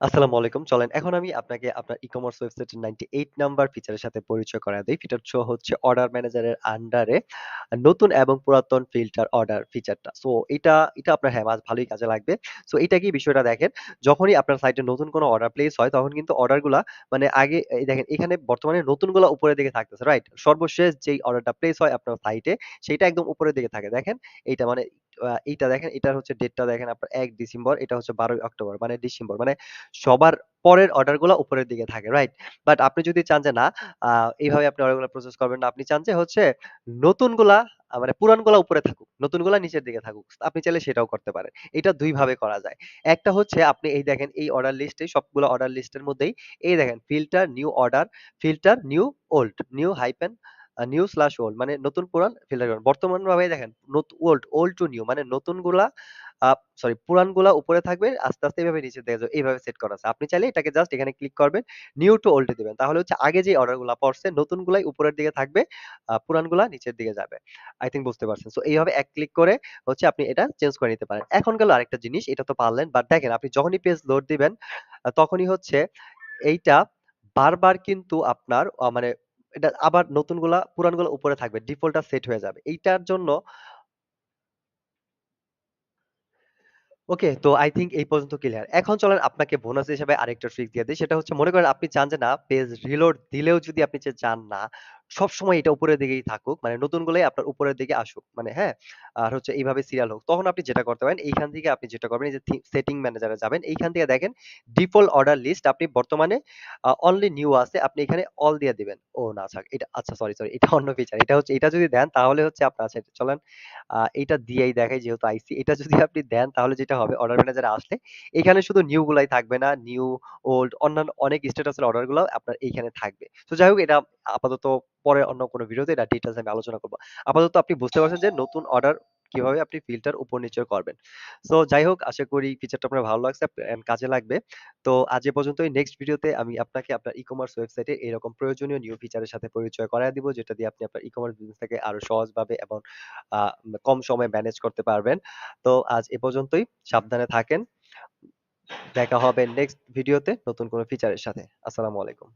আসসালামু আলাইকুম। চলেন এখন আমি আপনাকে আপনার ই-কমার্স ওয়েবসাইটের 98 নাম্বার ফিচারের সাথে পরিচয় করায় দেই। ফিচারটা হচ্ছে অর্ডার ম্যানেজারের আন্ডারে নতুন এবং পুরাতন ফিল্টার অর্ডার ফিচারটা। সো এটা আপনার হ্যাঁ, ভালোই কাজে লাগবে। সো এটা কি বিষয়টা দেখেন, যখনই আপনার সাইটে নতুন কোনো অর্ডার প্লেস হয় তখন কিন্তু অর্ডারগুলা মানে আগে এই দেখেন এখানে বর্তমানে নতুনগুলা উপরের দিকে থাকতেছে, রাইট? সর্বশেষ যেই অর্ডারটা প্লেস হয় আপনার সাইটে সেইটা একদম উপরের দিকে থাকে। দেখেন এইটা মানে এইটা দেখেন, এটার হচ্ছে ডেটটা দেখেন আপনার ১ ডিসেম্বর, এটা হচ্ছে ১২ অক্টোবর মানে ডিসেম্বর। মানে সবার পরের অর্ডারগুলা উপরের দিকে থাকে, রাইট? বাট আপনি যদি চান যে না, আ এইভাবে আপনি অর্ডারগুলা প্রসেস করবেন না। আপনি চান যে হচ্ছে নতুনগুলা মানে পুরানগুলা উপরে থাকুক, নতুনগুলা নিচের দিকে থাকুক। আপনি চাইলে সেটাও করতে পারেন। এটা ২ ভাবে করা যায়। একটা হচ্ছে আপনি এই দেখেন এই অর্ডার লিস্টে সবগুলো অর্ডার লিস্টের মধ্যেই এই দেখেন filter new order, filter new old, new hyphen new slash old মানে নতুন পুরান ফিল্টার করুন। বর্তমানভাবে দেখেন ওল্ড, ওল্ড টু নিউ মানে নতুনগুলা আ সরি পুরানগুলা উপরে থাকবে, আস্তে, আস্তে এভাবে নিচে দিয়ে যাবে। এইভাবে সেট করা আছে। আপনি চাইলে এটাকে জাস্ট এখানে ক্লিক করবেন, নিউ টু ওল্ড এ দিবেন। তাহলে হচ্ছে আগে যে অর্ডার গুলা পড়ছে নতুনগুলাই উপরের দিকে থাকবে, পুরানগুলা নিচের দিকে যাবে। আই থিংক বুঝতে পারছেন। সো এইভাবে এক ক্লিক করে হচ্ছে আপনি এটা চেঞ্জ করে নিতে পারেন। এখন গেল আরেকটা জিনিস, এটা তো পারলেন। বাট দেখেন আপনি যখনই পেজ লোড দিবেন তখনই হচ্ছে এইটা বারবার কিন্তু আপনার মানে এটা আবার নতুনগুলা পুরানগুলা উপরে থাকবে। ডিফল্টটা সেট হয়ে যাবে। এইটার জন্য ওকে, তো আই থিংক এই পর্যন্ত ক্লিয়ার। এখন চলেন আপনাকে বোনাস হিসেবে আরেকটা ট্রিক দিয়ে দেই। সেটা হচ্ছে মনে করেন আপনি চান যে না পেজ রিলোড দিলেও যদি আপনি চান না, সবসময় এটা উপরের দিকেই থাকুক। মানে নতুনগুলাই আপনার উপরের দিকে আসুক। মানে হ্যাঁ? আর হচ্ছে এইভাবে সিরিয়াল হোক। তখন আপনি যেটা করতে পারেন এইখান থেকে আপনি যেটা করবেন এই যে সেটিং ম্যানেজারে যাবেন। এইখান থেকে দেখেন ডিফল্ট অর্ডার লিস্ট আপনি বর্তমানে অনলি নিউ আছে। আপনি এখানে অল দিয়ে দিবেন। ও না আচ্ছা এটা আচ্ছা সরি এটা অন্য ফিচার। এটা হচ্ছে এটা যদি দেন তাহলে হচ্ছে আপনার আচ্ছা চলেন এইটা দিয়েই দেখাই যেহেতু আইসি। এটা যদি আপনি দেন তাহলে যেটা হবে অর্ডার ম্যানেজারে আসলে এখানে শুধু নিউ গুলাই থাকবে না। নিউ, ওল্ড অন্যান্য অনেক স্ট্যাটাসের অর্ডার গুলাও আপনার এইখানে থাকবে। তো যাই হোক এটা আপাতত পরে অন্য কোনো ভিডিওতে এটা ডিটেইলস আমি আলোচনা করব। আপাতত আপনি বুঝতে পারছেন যে নতুন অর্ডার কিভাবে আপনি ফিল্টার উপর নিচে করবেন। সো যাই হোক আশা করি ফিচারটা আপনার ভালো লাগছে এন্ড কাজে লাগবে। তো আজ এ পর্যন্তই। নেক্সট ভিডিওতে আমি আপনাকে আপনার ই-কমার্স ওয়েবসাইটে এরকম প্রয়োজনীয় নিউ ফিচারের সাথে পরিচয় করায় দিব যেটা দিয়ে আপনি আপনার ই-কমার্স বিজনেসটাকে আরো সহজভাবে এবং আ কম সময়ে ম্যানেজ করতে পারবেন। তো আজ এ পর্যন্তই। সাবধানে থাকেন। দেখা হবে নেক্সট ভিডিওতে নতুন কোনো ফিচারের সাথে। আসসালামু আলাইকুম।